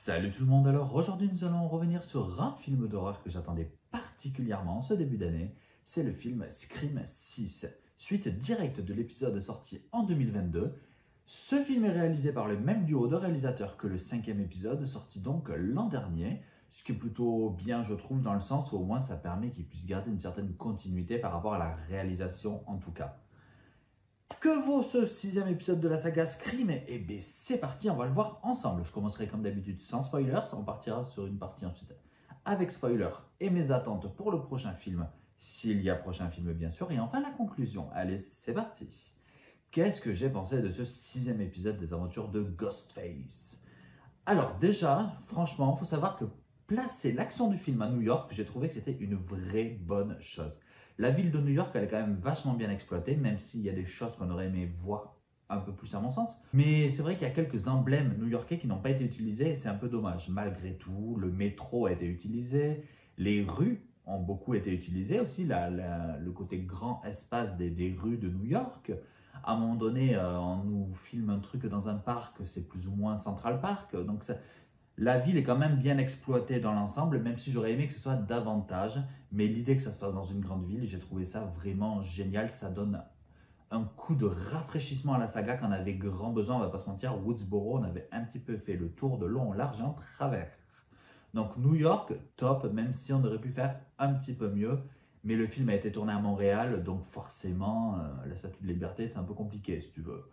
Salut tout le monde, alors aujourd'hui nous allons revenir sur un film d'horreur que j'attendais particulièrement en ce début d'année, c'est le film Scream 6, suite directe de l'épisode sorti en 2022. Ce film est réalisé par le même duo de réalisateurs que le cinquième épisode, sorti donc l'an dernier, ce qui est plutôt bien je trouve dans le sens où au moins ça permet qu'ils puissent garder une certaine continuité par rapport à la réalisation en tout cas. Que vaut ce sixième épisode de la saga Scream? Eh bien c'est parti, on va le voir ensemble. Je commencerai comme d'habitude sans spoilers, on partira sur une partie ensuite avec spoilers et mes attentes pour le prochain film, s'il y a prochain film bien sûr, et enfin la conclusion. Allez, c'est parti. Qu'est-ce que j'ai pensé de ce sixième épisode des aventures de Ghostface? Alors déjà, franchement, il faut savoir que placer l'action du film à New York, j'ai trouvé que c'était une vraie bonne chose. La ville de New York, elle est quand même vachement bien exploitée, même s'il y a des choses qu'on aurait aimé voir un peu plus à mon sens. Mais c'est vrai qu'il y a quelques emblèmes new-yorkais qui n'ont pas été utilisés et c'est un peu dommage. Malgré tout, le métro a été utilisé, les rues ont beaucoup été utilisées aussi, le côté grand espace des rues de New York. À un moment donné, on nous filme un truc dans un parc, c'est plus ou moins Central Park, donc la ville est quand même bien exploitée dans l'ensemble, même si j'aurais aimé que ce soit davantage. Mais l'idée que ça se passe dans une grande ville, j'ai trouvé ça vraiment génial. Ça donne un coup de rafraîchissement à la saga qu'on avait grand besoin, on va pas se mentir. Woodsboro, on avait un petit peu fait le tour de long, large et en travers. Donc New York, top, même si on aurait pu faire un petit peu mieux. Mais le film a été tourné à Montréal, donc forcément, la Statue de Liberté, c'est un peu compliqué si tu veux.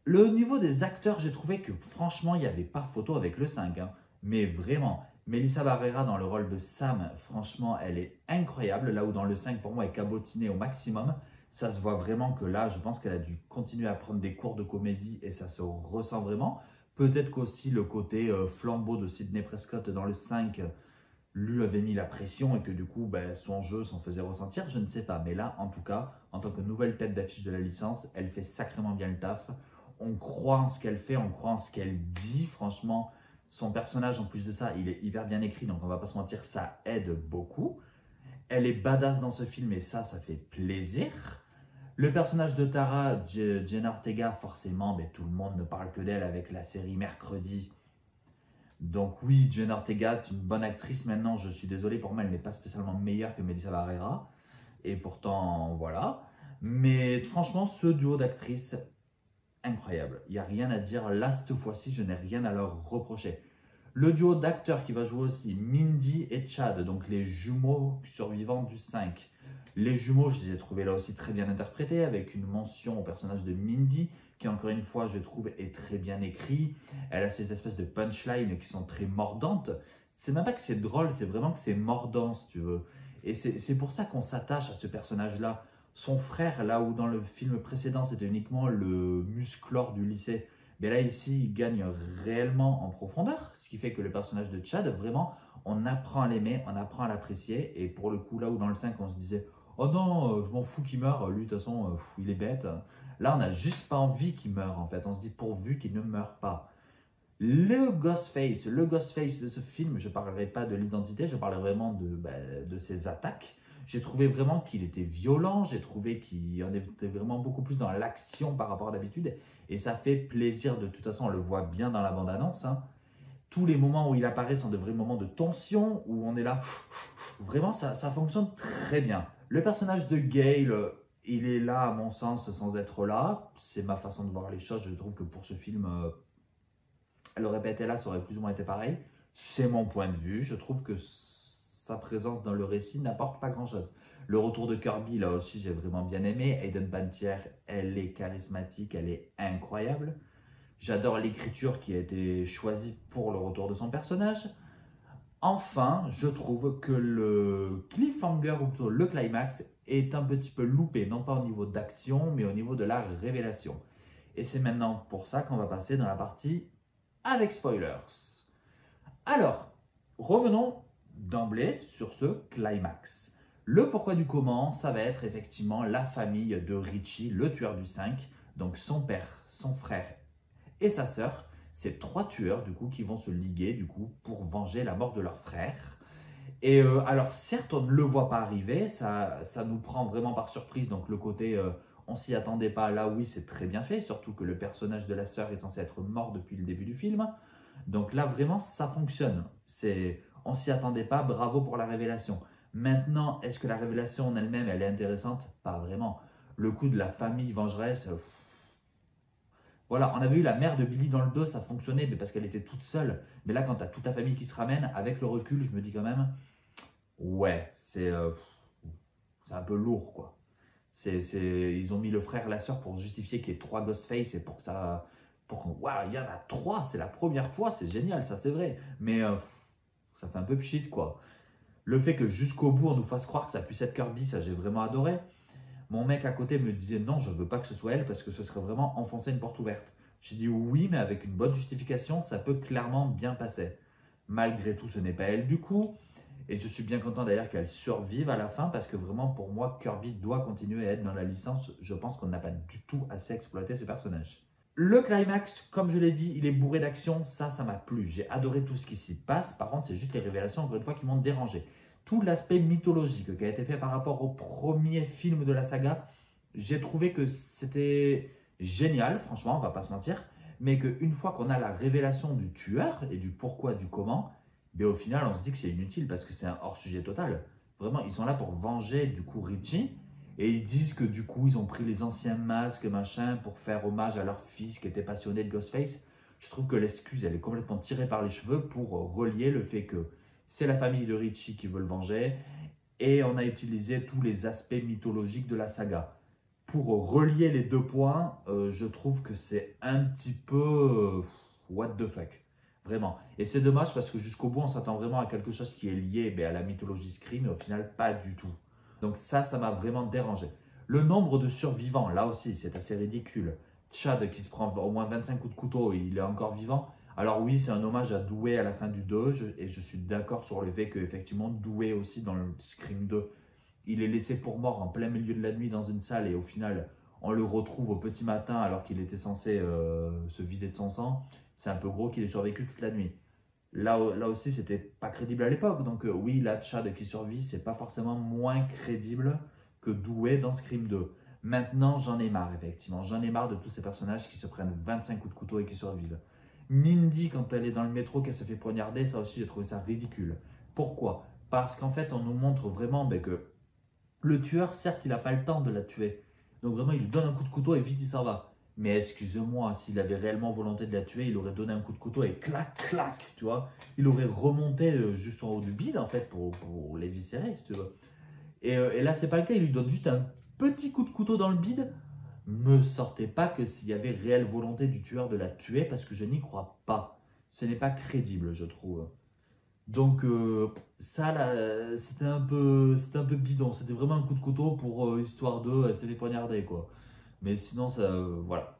Le niveau des acteurs, j'ai trouvé que franchement, il n'y avait pas photo avec le 5. Hein. Mais vraiment, Melissa Barrera dans le rôle de Sam, franchement, elle est incroyable. Là où dans le 5, pour moi, elle est cabotinée au maximum. Ça se voit vraiment que là, je pense qu'elle a dû continuer à prendre des cours de comédie et ça se ressent vraiment. Peut-être qu'aussi le côté flambeau de Sidney Prescott dans le 5 lui avait mis la pression et que du coup, ben, son jeu s'en faisait ressentir. Je ne sais pas. Mais là, en tout cas, en tant que nouvelle tête d'affiche de la licence, elle fait sacrément bien le taf. On croit en ce qu'elle fait, on croit en ce qu'elle dit. Franchement, son personnage, en plus de ça, il est hyper bien écrit, donc on va pas se mentir, ça aide beaucoup. Elle est badass dans ce film et ça fait plaisir. Le personnage de Tara, Jenna Ortega, forcément, mais tout le monde ne parle que d'elle avec la série Mercredi. Donc oui, Jenna Ortega est une bonne actrice maintenant, je suis désolé, pour moi elle n'est pas spécialement meilleure que Melissa Barrera. Et pourtant, voilà. Mais franchement, ce duo d'actrices, incroyable. Il n'y a rien à dire. Là, cette fois-ci, je n'ai rien à leur reprocher. Le duo d'acteurs qui va jouer aussi, Mindy et Chad, donc les jumeaux survivants du 5. Les jumeaux, je les ai trouvés là aussi très bien interprétés, avec une mention au personnage de Mindy, qui encore une fois, je trouve, est très bien écrit. Elle a ces espèces de punchlines qui sont très mordantes. C'est même pas que c'est drôle, c'est vraiment que c'est mordant, si tu veux. Et c'est pour ça qu'on s'attache à ce personnage-là. Son frère, là où dans le film précédent, c'était uniquement le musclor du lycée, mais là, ici, il gagne réellement en profondeur, ce qui fait que le personnage de Chad, vraiment, on apprend à l'aimer, on apprend à l'apprécier, et pour le coup, là où dans le 5, on se disait « Oh non, je m'en fous qu'il meure, lui, de toute façon, il est bête », là, on n'a juste pas envie qu'il meure, en fait, on se dit pourvu qu'il ne meure pas. Le Ghostface de ce film, je ne parlerai pas de l'identité, je parlerai vraiment de ses attaques. J'ai trouvé vraiment qu'il était violent, j'ai trouvé qu'il en était vraiment beaucoup plus dans l'action par rapport à d'habitude. Et ça fait plaisir, de toute façon, on le voit bien dans la bande-annonce. Hein. Tous les moments où il apparaît sont de vrais moments de tension, où on est là. Vraiment, ça fonctionne très bien. Le personnage de Gale, il est là, à mon sens, sans être là. C'est ma façon de voir les choses. Je trouve que pour ce film, elle aurait pas été là, ça aurait plus ou moins été pareil. C'est mon point de vue. Je trouve que sa présence dans le récit n'apporte pas grand-chose. Le retour de Kirby, là aussi, j'ai vraiment bien aimé. Hayden Panettiere, elle est charismatique, elle est incroyable. J'adore l'écriture qui a été choisie pour le retour de son personnage. Enfin, je trouve que le cliffhanger, ou plutôt le climax, est un petit peu loupé, non pas au niveau d'action, mais au niveau de la révélation. Et c'est maintenant pour ça qu'on va passer dans la partie avec spoilers. Alors, revenons d'emblée sur ce climax. Le pourquoi du comment, ça va être effectivement la famille de Richie, le tueur du 5, donc son père, son frère et sa sœur, ces trois tueurs du coup qui vont se liguer du coup pour venger la mort de leur frère. Et alors certes on ne le voit pas arriver, ça nous prend vraiment par surprise, donc le côté on s'y attendait pas, là oui c'est très bien fait, surtout que le personnage de la sœur est censé être mort depuis le début du film. Donc là, vraiment, ça fonctionne. On s'y attendait pas, bravo pour la révélation. Maintenant, est-ce que la révélation en elle-même, elle est intéressante? Pas vraiment. Le coup de la famille vengeresse, voilà, on avait eu la mère de Billy dans le 2, ça fonctionnait, mais parce qu'elle était toute seule. Mais là, quand tu as toute ta famille qui se ramène, avec le recul, je me dis quand même, ouais, c'est un peu lourd, quoi. Ils ont mis le frère et la sœur pour justifier qu'il y ait 3 Ghostface et pour que ça. Waouh, il y en a 3, c'est la première fois, c'est génial, ça c'est vrai. Mais ça fait un peu pchit, quoi. Le fait que jusqu'au bout, on nous fasse croire que ça puisse être Kirby, ça j'ai vraiment adoré. Mon mec à côté me disait non, je ne veux pas que ce soit elle parce que ce serait vraiment enfoncer une porte ouverte. J'ai dit oui, mais avec une bonne justification, ça peut clairement bien passer. Malgré tout, ce n'est pas elle du coup. Et je suis bien content d'ailleurs qu'elle survive à la fin parce que vraiment pour moi, Kirby doit continuer à être dans la licence. Je pense qu'on n'a pas du tout assez exploité ce personnage. Le climax, comme je l'ai dit, il est bourré d'action. Ça m'a plu. J'ai adoré tout ce qui s'y passe. Par contre, c'est juste les révélations, encore une fois, qui m'ont dérangé. Tout l'aspect mythologique qui a été fait par rapport au premier film de la saga, j'ai trouvé que c'était génial, franchement, on va pas se mentir, mais qu'une fois qu'on a la révélation du tueur et du pourquoi, du comment, ben au final, on se dit que c'est inutile parce que c'est un hors-sujet total. Vraiment, ils sont là pour venger du coup Richie et ils disent que du coup, ils ont pris les anciens masques, machin, pour faire hommage à leur fils qui était passionné de Ghostface. Je trouve que l'excuse, elle est complètement tirée par les cheveux pour relier le fait que c'est la famille de Richie qui veut le venger et on a utilisé tous les aspects mythologiques de la saga. Pour relier les deux points, je trouve que c'est un petit peu what the fuck. Vraiment. Et c'est dommage parce que jusqu'au bout, on s'attend vraiment à quelque chose qui est lié à la mythologie Scream, mais au final, pas du tout. Donc ça m'a vraiment dérangé. Le nombre de survivants, là aussi, c'est assez ridicule. Chad qui se prend au moins 25 coups de couteau et il est encore vivant. Alors oui, c'est un hommage à Dewey à la fin du 2, et je suis d'accord sur le fait qu'effectivement, Dewey aussi dans le Scream 2, il est laissé pour mort en plein milieu de la nuit dans une salle et au final, on le retrouve au petit matin alors qu'il était censé se vider de son sang. C'est un peu gros qu'il ait survécu toute la nuit. Là aussi, c'était pas crédible à l'époque. Donc oui, là, Chad qui survit, c'est pas forcément moins crédible que Dewey dans Scream 2. Maintenant, j'en ai marre, effectivement. J'en ai marre de tous ces personnages qui se prennent 25 coups de couteau et qui survivent. Mindy, quand elle est dans le métro, qu'elle se fait poignarder, ça aussi, j'ai trouvé ça ridicule. Pourquoi? Parce qu'en fait, on nous montre vraiment que le tueur, certes, il n'a pas le temps de la tuer. Donc vraiment, il lui donne un coup de couteau et vite, il s'en va. Mais excuse-moi, s'il avait réellement volonté de la tuer, il aurait donné un coup de couteau et clac, clac, tu vois. Il aurait remonté juste en haut du bide, en fait, pour l'éviscérer, si tu veux. Et là, c'est pas le cas, il lui donne juste un petit coup de couteau dans le bide. Me sortez pas que s'il y avait réelle volonté du tueur de la tuer, parce que je n'y crois pas. Ce n'est pas crédible, je trouve. Donc ça, là, c'était un peu bidon. C'était vraiment un coup de couteau pour histoire de, elle s'est fait poignarder, quoi. Mais sinon, ça, voilà.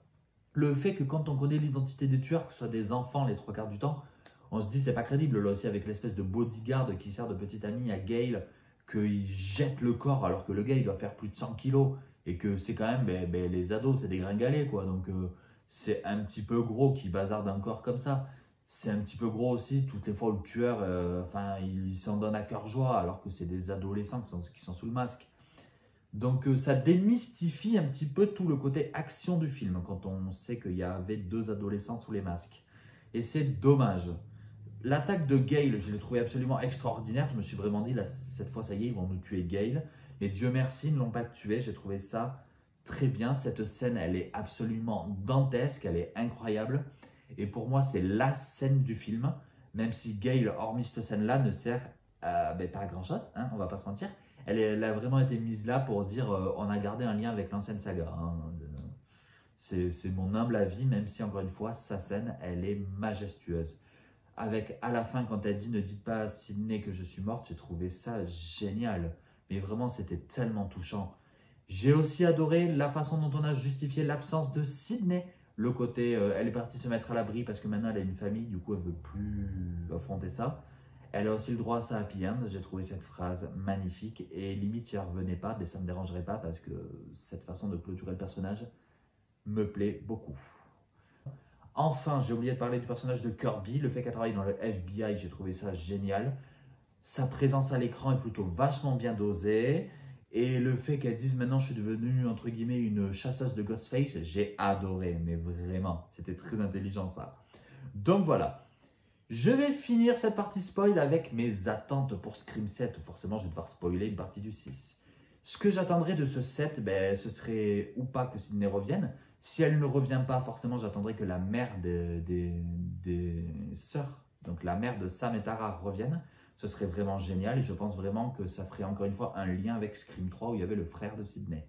Le fait que quand on connaît l'identité des tueurs, que ce soit des enfants les trois quarts du temps, on se dit c'est pas crédible. Là aussi, avec l'espèce de bodyguard qui sert de petit ami à Gale, qu'il jette le corps alors que le gars il doit faire plus de 100 kilos et que c'est quand même les ados, c'est des gringalets, quoi. Donc c'est un petit peu gros qui bazarde un corps comme ça. C'est un petit peu gros aussi, toutes les fois où le tueur, il s'en donne à cœur joie alors que c'est des adolescents qui sont sous le masque. Donc ça démystifie un petit peu tout le côté action du film quand on sait qu'il y avait deux adolescents sous les masques. Et c'est dommage. L'attaque de Gale, je l'ai trouvé absolument extraordinaire. Je me suis vraiment dit, là, cette fois, ça y est, ils vont nous tuer Gale. Et Dieu merci, ils ne l'ont pas tué. J'ai trouvé ça très bien. Cette scène, elle est absolument dantesque, elle est incroyable. Et pour moi, c'est la scène du film. Même si Gale, hormis cette scène-là, ne sert pas à grand-chose, hein, on va pas se mentir. Elle a vraiment été mise là pour dire on a gardé un lien avec l'ancienne saga. Hein. C'est mon humble avis, même si, encore une fois, sa scène, elle est majestueuse. Avec à la fin quand elle dit ne dites pas à Sydney que je suis morte, j'ai trouvé ça génial. Mais vraiment c'était tellement touchant. J'ai aussi adoré la façon dont on a justifié l'absence de Sydney. Le côté elle est partie se mettre à l'abri parce que maintenant elle a une famille, du coup elle veut plus affronter ça. Elle a aussi le droit à sa happy end. J'ai trouvé cette phrase magnifique et limite si elle revenait pas, mais ça ne me dérangerait pas parce que cette façon de clôturer le personnage me plaît beaucoup. Enfin, j'ai oublié de parler du personnage de Kirby, le fait qu'elle travaille dans le FBI, j'ai trouvé ça génial. Sa présence à l'écran est plutôt vachement bien dosée. Et le fait qu'elle dise maintenant je suis devenue entre guillemets une chasseuse de Ghostface, j'ai adoré, mais vraiment, c'était très intelligent ça. Donc voilà, Je vais finir cette partie spoil avec mes attentes pour Scream 7. Forcément, je vais devoir spoiler une partie du 6. Ce que j'attendrai de ce 7, ben, ce serait ou pas que Sydney revienne. Si elle ne revient pas, forcément, j'attendrai que la mère des sœurs, donc la mère de Sam et Tara, revienne. Ce serait vraiment génial et je pense vraiment que ça ferait encore une fois un lien avec Scream 3 où il y avait le frère de Sydney.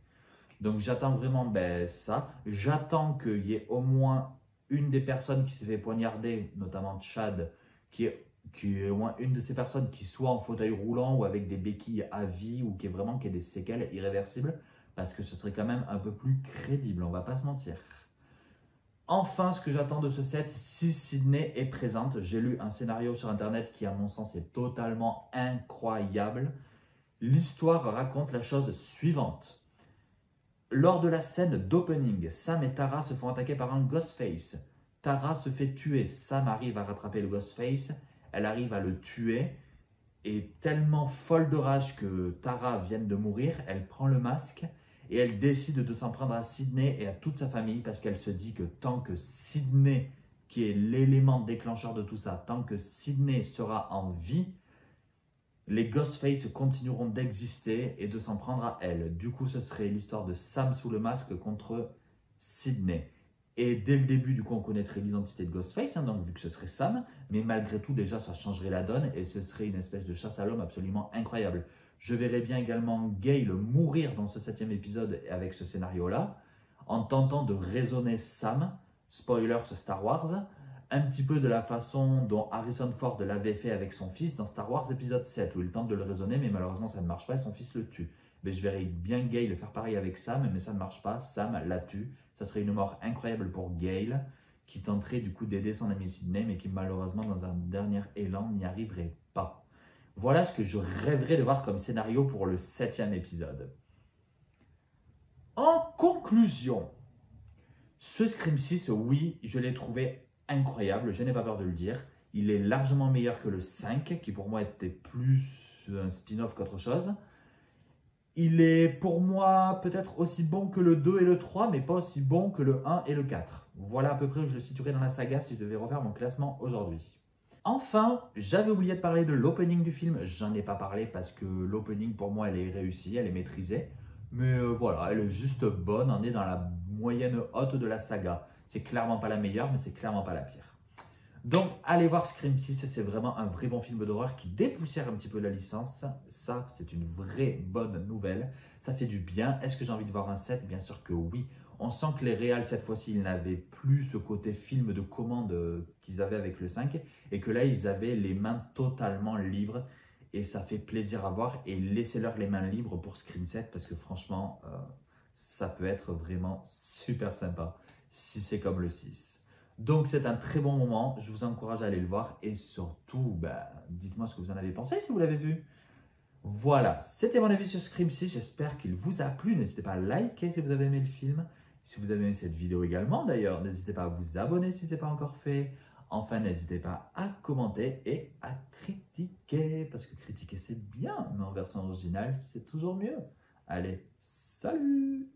Donc j'attends vraiment ça. J'attends qu'il y ait au moins une des personnes qui s'est fait poignarder, notamment Chad, qui est au moins une de ces personnes qui soit en fauteuil roulant ou avec des béquilles à vie ou qui ait des séquelles irréversibles, parce que ce serait quand même un peu plus crédible, on va pas se mentir. Enfin, ce que j'attends de ce set, si Sydney est présente, j'ai lu un scénario sur internet qui à mon sens est totalement incroyable. L'histoire raconte la chose suivante. Lors de la scène d'opening, Sam et Tara se font attaquer par un Ghostface. Tara se fait tuer, Sam arrive à rattraper le Ghostface, elle arrive à le tuer, et tellement folle de rage que Tara vient de mourir, elle prend le masque et elle décide de s'en prendre à Sydney et à toute sa famille parce qu'elle se dit que tant que Sydney, qui est l'élément déclencheur de tout ça, tant que Sydney sera en vie, les Ghostface continueront d'exister et de s'en prendre à elle. Du coup, ce serait l'histoire de Sam sous le masque contre Sydney. Et dès le début, du coup, on connaîtrait l'identité de Ghostface, donc vu que ce serait Sam, mais malgré tout, déjà, ça changerait la donne et ce serait une espèce de chasse à l'homme absolument incroyable. Je verrais bien également Gale mourir dans ce 7e épisode avec ce scénario-là, en tentant de raisonner Sam, spoilers Star Wars, un petit peu de la façon dont Harrison Ford l'avait fait avec son fils dans Star Wars épisode 7, où il tente de le raisonner, mais malheureusement ça ne marche pas et son fils le tue. Mais je verrais bien Gale faire pareil avec Sam, mais ça ne marche pas, Sam la tue. Ça serait une mort incroyable pour Gale, qui tenterait du coup d'aider son ami Sydney, mais qui malheureusement dans un dernier élan n'y arriverait pas. Voilà ce que je rêverais de voir comme scénario pour le 7e épisode. En conclusion, ce Scream 6, oui, je l'ai trouvé incroyable, je n'ai pas peur de le dire. Il est largement meilleur que le 5, qui pour moi était plus un spin-off qu'autre chose. Il est pour moi peut-être aussi bon que le 2 et le 3, mais pas aussi bon que le 1 et le 4. Voilà à peu près où je le situerai dans la saga si je devais refaire mon classement aujourd'hui. Enfin, j'avais oublié de parler de l'opening du film. J'en ai pas parlé parce que l'opening pour moi elle est réussie, elle est maîtrisée. Mais voilà, elle est juste bonne, on est dans la moyenne haute de la saga. C'est clairement pas la meilleure, mais c'est clairement pas la pire. Donc, allez voir Scream 6, c'est vraiment un vrai bon film d'horreur qui dépoussière un petit peu la licence. Ça, c'est une vraie bonne nouvelle. Ça fait du bien. Est-ce que j'ai envie de voir un 7? Bien sûr que oui. On sent que les réals, cette fois-ci, ils n'avaient plus ce côté film de commande qu'ils avaient avec le 5 et que là, ils avaient les mains totalement libres et ça fait plaisir à voir et laissez-leur les mains libres pour Scream 7 parce que franchement, ça peut être vraiment super sympa si c'est comme le 6. Donc c'est un très bon moment, je vous encourage à aller le voir et surtout, dites-moi ce que vous en avez pensé si vous l'avez vu. Voilà, c'était mon avis sur Scream 6, j'espère qu'il vous a plu. N'hésitez pas à liker si vous avez aimé le film. Si vous avez aimé cette vidéo également d'ailleurs, n'hésitez pas à vous abonner si ce n'est pas encore fait. Enfin, n'hésitez pas à commenter et à critiquer, parce que critiquer c'est bien, mais en version originale c'est toujours mieux. Allez, salut!